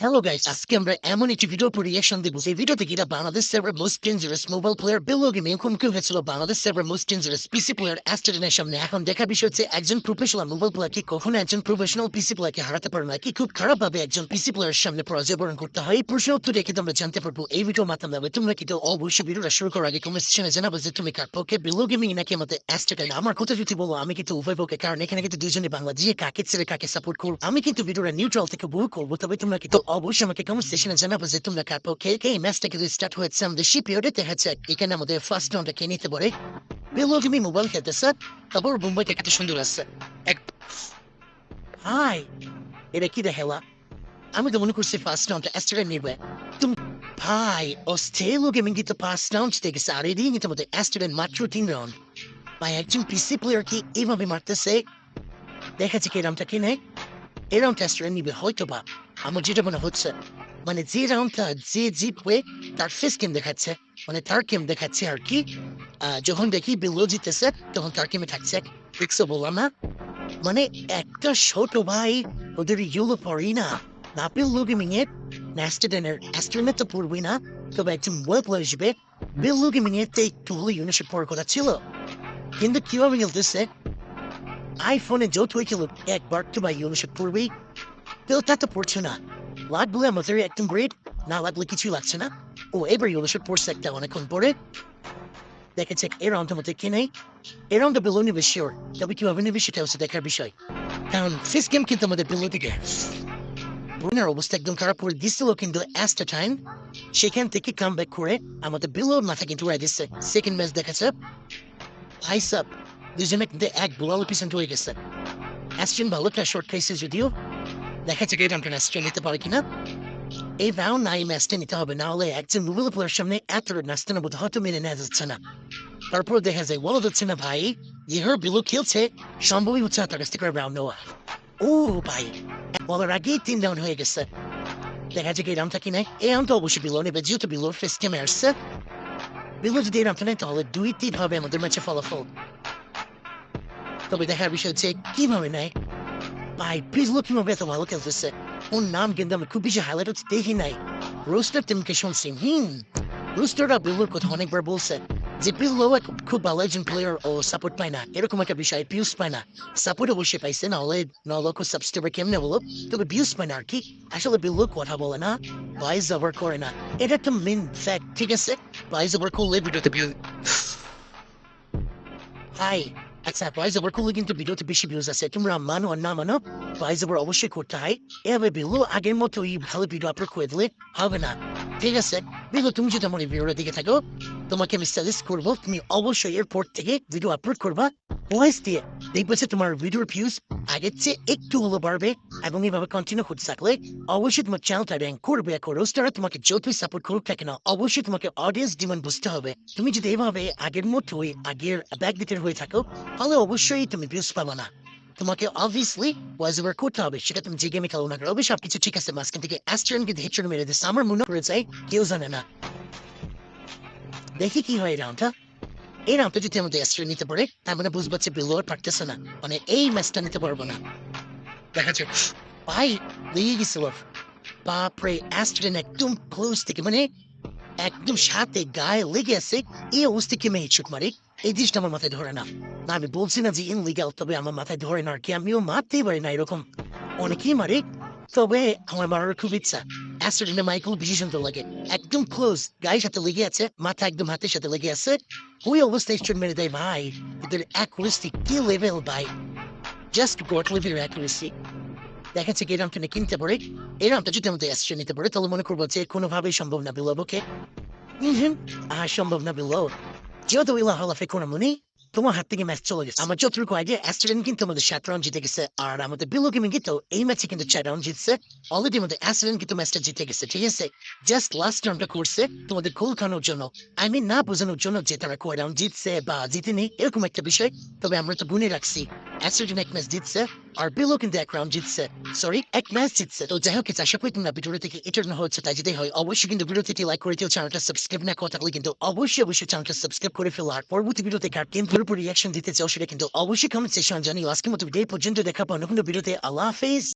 Hello guys, আজকে আমরা এমন একটি ভিডিও উপর রিঅ্যাকশন দেব যে ভিডিওতে কিনা Bangladesh server most dangerous mobile player বিলো গেমে মুখোমুখি হয়েছিল Bangladesh server most dangerous PC player অ্যাস্ট্রেডেনের সামনে। এখন দেখার বিষয় হচ্ছে একজন প্রফেশনাল মোবাইল প্লেয়ার কি কখনো একজন প্রফেশনাল পিসি প্লেয়ারকে হারাতে পারে না, কি খুব খারাপ ভাবে একজন পিসি প্লেয়ারের সামনে পরাজয় বরণ করতে হয়। এই প্রশ্নের উত্তর রেখে আমরা জানতে পারবো এই ভিডিওর মাধ্যমে। তোমরা কিন্তু অবশ্যই ভিডিওটা শুরু করার আগে কমেন্ট সেকশনে জানাবো যে তুমি কার পক্ষে, বিলো গেমিং নাকি আমাদের অ্যাস্ট্রেডেন। আমার কথা যদি বলো আমি কিন্তু উভয় পক্ষে, কারণ এখানে কিন্তু দুজনে বাংলাদেশে কাকে ছেড়ে কাকে সাপোর্ট করবো। আমি কিন্তু ভিডিওটা নিউট্রাল থেকে বহু করবো, তবে তোমরা কিন্তু অবশ্যই আমাকে কমেন্ট সেকশনে জানাবো যে তোমরা কার পক্ষে। এই ম্যাচটা কিন্তু স্টার্ট হয়েছে আমাদের শিপইয়ার্ডে। দেখা যাচ্ছে এখানে আমাদের ফার্স্ট রাউন্ডে কে নিতে পারে। বিলো গেমিং মোবাইল খেলতেছে, তারপর মুম্বাই থেকে এত সুন্দর আসছে। হাই, এটা কি দেখালা? আমি তো মনে করছি ফার্স্ট রাউন্ডটা অ্যাস্ট্রেডেন নিবে। তুমি ভাই অস্ট্রেলিয়া গেমিং কিন্তু ফার্স্ট রাউন্ড থেকে আর এদিকে কিন্তু আমাদের অ্যাস্ট্রেডেন মাত্র 3 রাউন্ড। ভাই একজন পিসি প্লেয়ার কি এইভাবে মারতেছে? দেখা যাচ্ছে কি রাউন্ডটা কি নেই। এই রাউন্ড অ্যাস্ট্রেডেন নিবে হয়তো বা। আমার যেটা মনে হচ্ছে মানে যে রাউন্ডটা যে জিতবে তার ফেস গেম দেখাচ্ছে, মানে তার গেম দেখাচ্ছে আর কি। যখন দেখি বিলো জিতেছে তখন তার গেমে থাকছে। দেখছো বললাম না, মানে একটা ছোট ভাই ওদের ইউলো পড়ি না। না বিলো গেমিং এর ন্যাস্টেডেনের অ্যাস্ট্রেডেনের তো পড়বই না, তবে একজন ওয়েব প্লেয়ার হিসেবে বিলো গেমিং এর তো একটু হলে ইউনিশিপ পড়ার কথা ছিল। কিন্তু কিভাবে খেলতেছে আইফোনে যতই খেলুক একবার তো বা ইউনিশিপ পড়বেই। কেউ তা তো পড়ছে না। লাগলে আমাদের একদম গ্রেড, না লাগলে কিছুই লাগছে না। ও এবার ইউনিশিপ পড়ছে একটা অনেকক্ষণ পরে। দেখেছে এর রাউন্ডের মধ্যে কি নেই। এর রাউন্ডে বিলো নিবে শিওর, তবে কিভাবে নেবে সেটা হচ্ছে দেখার বিষয়। কারণ ফিস গেম কিন্তু আমাদের বিলো দিকে ব্রুনের অবস্থা একদম খারাপ করে দিচ্ছিল, কিন্তু অ্যাস্টা টাইম সেখান থেকে কাম ব্যাক করে আমাদের বিলোর মাথা কিন্তু উড়াই দিচ্ছে। সেকেন্ড ম্যাচ দেখাচ্ছে আইসাপ দুজনে কিন্তু এক গোলাল পিছন হয়ে গেছে। অ্যাস্ট্রেন ভালো একটা শর্ট খাইছে যদিও, দেখা যাক এই রাউন্ডটা অ্যাস্ট্রেন নিতে পারে কিনা। এই রাউন্ড না এই ম্যাচটা নিতে হবে, না হলে একজন মোবাইল প্লেয়ারের সামনে এত নাচতে না বোধ হয়তো মেনে নেওয়া যাচ্ছে না। তারপর দেখা যায় বলা যাচ্ছে না ভাই ইহার বিলো খেলছে, সম্ভবই হচ্ছে তার কাছ থেকে রাউন্ড নেওয়া। ও ভাই বলার আগেই 3 রাউন্ড হয়ে গেছে। দেখা যাক এই রাউন্ডটা কি নেই। এই রাউন্ডটা অবশ্যই বিলো নেবে, যেহেতু বিলোর ফেস গেমে আসছে। বিলো যদি এই রাউন্ডটা নেয় তাহলে 2-3 হবে আমাদের ম্যাচে ফলাফল। তবে দেখার বিষয় হচ্ছে কিভাবে নেয়। ভাই বিলো কিভাবে এত ভালো খেলতেছে, ওর নাম কিন্তু আমি খুব বেশি হাইলাইট হচ্ছে দেখি নাই। রোস্টার টিমকে শুনছি রোস্টাররা বিলোর কথা অনেকবার বলছে যে বিলো খুব ভালো একজন প্লেয়ার ও সাপোর্ট পায় না, এরকম একটা বিষয় ভিউজ পায় না। সাপোর্ট অবশ্যই পাইছে, নাহলে 9 লক্ষ সাবস্ক্রাইবার কেমনে বলো, তবে ভিউজ পায় না আর কি। আসলে বিলো কথা বলে না, ভয়েস ওভার করে না, এটা একটা মেন ফ্যাক্ট। ঠিক আছে, ভয়েস ওভার করলে ভিডিওতে ভিউ হাই। আচ্ছা ভয়েস ওভার করলে কিন্তু ভিডিওতে বেশি ভিউজ আছে, তোমরা মানো আর না মানো ভয়েস ওভার অবশ্যই করতে হয়। এভাবে বিলো আগের মতো এই ভালো ভিডিও আপলোড করে দিলে হবে না। ঠিক আছে বিলো, তুমি যদি আমার এই ভিডিওর দিকে থাকো তোমাকে আমি সাজেস্ট করবো তুমি অবশ্যই এরপর থেকে ভিডিও আপলোড করবা ভয়েস দিয়ে। দেখবে যে তোমার ভিডিওর ভিউজ আগের চেয়ে একটু হলো বাড়বে, এবং এইভাবে কন্টিনিউ করতে থাকলে অবশ্যই তোমার চ্যানেলটা র্যাঙ্ক করবে। এখন রোস্টাররা তোমাকে যতই সাপোর্ট করুক না কেন অবশ্যই তোমাকে অডিয়েন্স ডিমান্ড বুঝতে হবে। তুমি যদি এইভাবে আগের মতোই আগের ব্যাকডেটের হয়ে থাকো তাহলে অবশ্যই তুমি ভিউজ পাবা না। তোমাকে অবভিয়াসলি ভয়েস ওভার করতে হবে, সেটা তুমি যে গেমে খেলো না কেন। অবশ্যই সবকিছু ঠিক আছে, মাঝখান থেকে অ্যাস্ট্রেন কিন্তু হেডশট মেরে দিচ্ছে, আমার মনে করে যায় কেউ জানে না। দেখি কি হয় এই রাউন্ডটা। এই রাউন্ডটা যদি আমাদের অ্যাস্ট্রেন নিতে পারে তার মানে বুঝবো যে বিলোর পারতেছে না, মানে এই ম্যাচটা নিতে পারবো না। দেখা যাক ভাই লেগে গেছিল। বাপরে অ্যাস্ট্রেন একদম ক্লোজ থেকে, মানে একদম সাথে গায়ে লেগে আছে। এই অবস্থা কি আমি হেডশট মারি, এই জিনিসটা আমার মাথায় ধরে না। না আমি বলছি না যে ইনলিগাল, তবে আমার মাথায় ধরে না আর কি, আমিও মারতেই পারি না এরকম। অনেকেই মারে, তবে আমার মারার খুব ইচ্ছা। অ্যাস্ট্রেডেনে মাইকেল বেশি সুন্দর লাগে, একদম ক্লোজ গায়ের সাথে লেগে আছে, মাথা একদম হাতের সাথে লেগে আছে। ওই অবস্থায় স্ট্রেট মেরে দেয় ভাই। এদের অ্যাকুরেসি কি লেভেল ভাই, জাস্ট গড লেভেলের অ্যাকুরেসি। দেখা যাচ্ছে এই রামটা কিনতে পারে। এই রামটা যদি আমাদের অ্যাস্ট্রেন নিতে পারে তাহলে মনে করবো যে কোনোভাবেই সম্ভব না বিলো ওকে। সম্ভব না বিলো, যেহেতু ইলা হলাফে কোনো মনি তোমার হাত থেকে ম্যাচ চলে গেছে। আমার যতটুকু আইডিয়া অ্যাস্ট্রেন কিন্তু আমাদের 7 রাউন্ড জিতে গেছে, আর আমাদের বিলো গেমিং কিন্তু এই ম্যাচে কিন্তু 4 রাউন্ড জিতছে। অলরেডি আমাদের অ্যাস্ট্রেন কিন্তু ম্যাচটা জিতে গেছে। ঠিক আছে, জাস্ট লাস্ট রাউন্ডটা করছে তোমাদের গোল খানোর জন্য, আই মিন না বোঝানোর জন্য যে তারা কয় রাউন্ড জিতছে বা জিতেনি এরকম একটা বিষয়। তবে আমরা তো গুনে রাখছি অ্যাস্ট্রেন এক ম্যাচ জিতছে আর বিলো কিন্তু 1 রাউন্ড জিতছে, সরি 1 ম্যাচ জিতছে। তো যাই হোক আশা করি তোমরা ভিডিও থেকে এটার না হচ্ছে তাই যদি হয় অবশ্যই কিন্তু ভিডিওটি লাইক করে দিও, চ্যানেলটা সাবস্ক্রাইব না করে থাকলে কিন্তু অবশ্যই চ্যানেলটা সাবস্ক্রাইব করে ফেলো। আর পরবর্তী ভিডিওতে কার গেম পুরোপুরি রিঅ্যাকশন দিতে চাও সেটা কিন্তু অবশ্যই কমেন্ট সেকশন জানিও। আজকের মতো ভিডিও পর্যন্ত দেখা পাও নতুন ভিডিওতে। আল্লাহ হাফেজ।